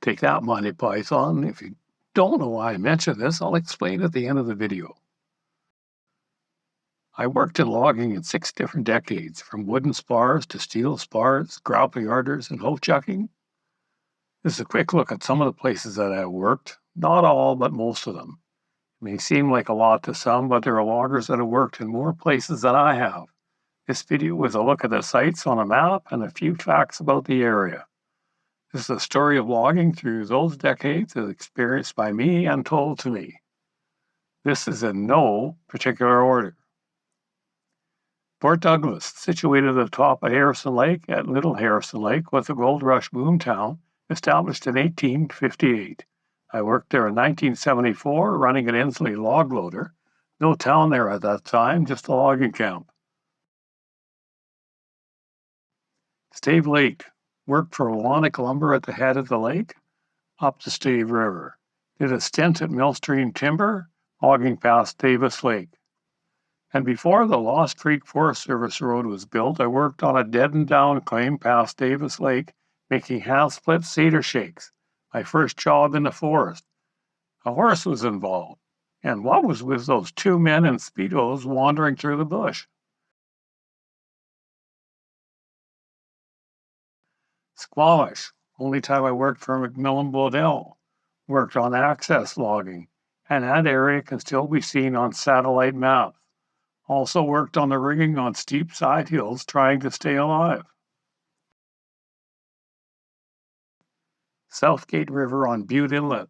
Take that, Monty Python. If you don't know why I mentioned this, I'll explain at the end of the video. I worked in logging in 6 different decades, from wooden spars to steel spars, grapple yarders, and hoe chucking. This is a quick look at some of the places that I worked. Not all, but most of them. It may seem like a lot to some, but there are loggers that have worked in more places than I have. This video is a look at the sites on a map and a few facts about the area. This is a story of logging through those decades as experienced by me and told to me. This is in no particular order. Port Douglas, situated at the top of Harrison Lake at Little Harrison Lake, was a gold rush boomtown established in 1858. I worked there in 1974 running an Inslee log loader. No town there at that time, just a logging camp. Stave Lake, worked for Atlantic Lumber at the head of the lake, up the Stave River. Did a stint at Millstream Timber, logging past Davis Lake. And before the Lost Creek Forest Service Road was built, I worked on a deadened down claim past Davis Lake, making hand-split cedar shakes, my first job in the forest. A horse was involved, and what was with those 2 men in Speedos wandering through the bush? Squamish, only time I worked for McMillan Bodell, worked on access logging, and that area can still be seen on satellite maps. Also worked on the rigging on steep side hills trying to stay alive. Southgate River on Butte Inlet.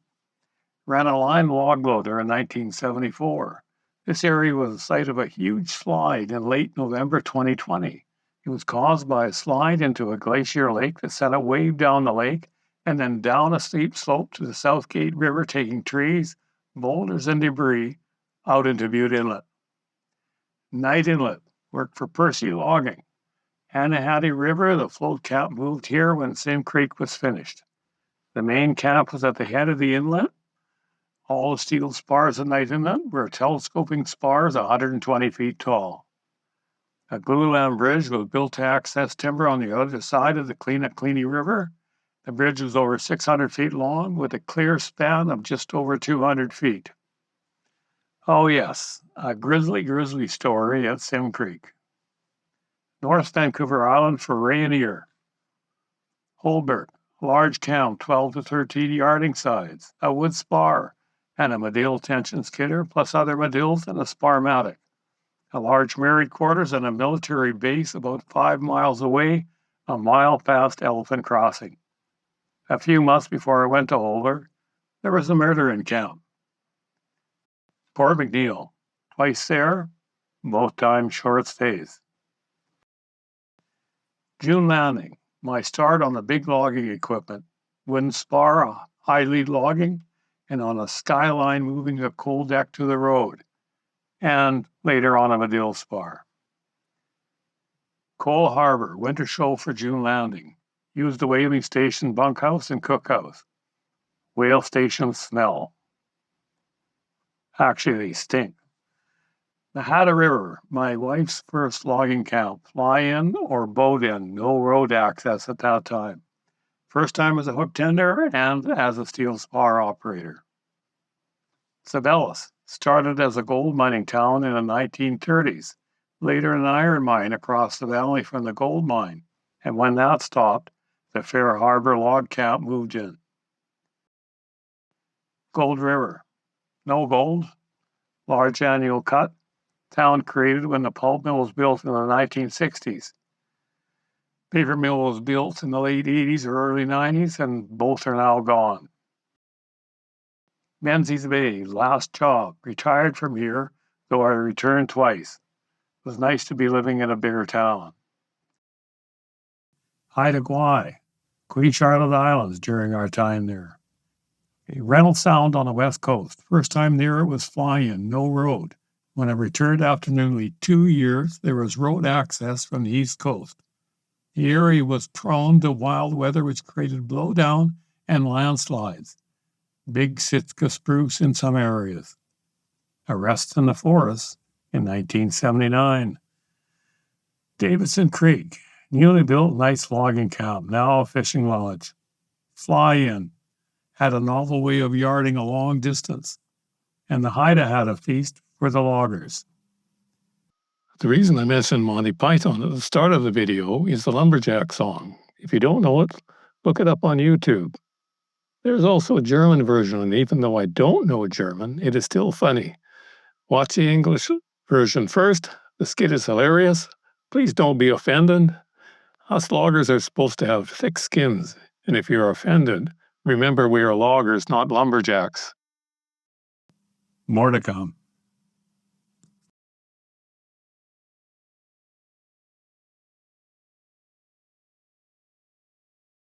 Ran a line log loader in 1974. This area was the site of a huge slide in late November 2020. It was caused by a slide into a glacier lake that sent a wave down the lake and then down a steep slope to the Southgate River, taking trees, boulders, and debris out into Butte Inlet. Night Inlet, worked for Percy Logging. Anahati River, the float camp moved here when Sim Creek was finished. The main camp was at the head of the inlet. All the steel spars at Night Inlet were telescoping spars 120 feet tall. A glulam bridge was built to access timber on the other side of the Kleene River. The bridge was over 600 feet long with a clear span of just over 200 feet. Oh yes, a grizzly story at Sim Creek. North Vancouver Island for Rainier. Holbert, large camp, 12 to 13 yarding sides, a wood spar, and a Medill tension skidder, plus other Medills and a Sparmatic. A large married quarters and a military base about 5 miles away, a mile past Elephant Crossing. A few months before I went to Holbert, there was a murder in camp. Port McNeill, twice there, both times short stays. June Landing, my start on the big logging equipment, wooden spar, high lead logging, and on a skyline moving a coal deck to the road, and later on a Medill spar. Cole Harbor, winter show for June Landing, used the whaling station bunkhouse and cookhouse. Whale station smell. Actually, they stink. The Hatta River, my wife's first logging camp, fly-in or boat-in, no road access at that time. First time as a hook tender and as a steel spar operator. Zeballos, started as a gold mining town in the 1930s, later an iron mine across the valley from the gold mine, and when that stopped, the Fair Harbor log camp moved in. Gold River, no gold, large annual cut, town created when the pulp mill was built in the 1960s. Paper mill was built in the late 80s or early 90s, and both are now gone. Menzies Bay, last job, retired from here, though I returned twice. It was nice to be living in a bigger town. Haida Gwaii, Queen Charlotte Islands during our time there. A Reynolds Sound on the west coast. First time there it was fly-in, no road. When I returned after nearly 2 years, there was road access from the east coast. The area was prone to wild weather which created blowdown and landslides. Big Sitka spruce in some areas. Arrests in the forest in 1979. Davidson Creek, newly built nice logging camp, now a fishing lodge. Fly-in, had a novel way of yarding a long distance, and the Haida had a feast for the loggers. The reason I mentioned Monty Python at the start of the video is the Lumberjack song. If you don't know it, look it up on YouTube. There's also a German version, and even though I don't know German, it is still funny. Watch the English version first. The skit is hilarious. Please don't be offended. Us loggers are supposed to have thick skins, and if you're offended, remember we are loggers, not lumberjacks. More to come.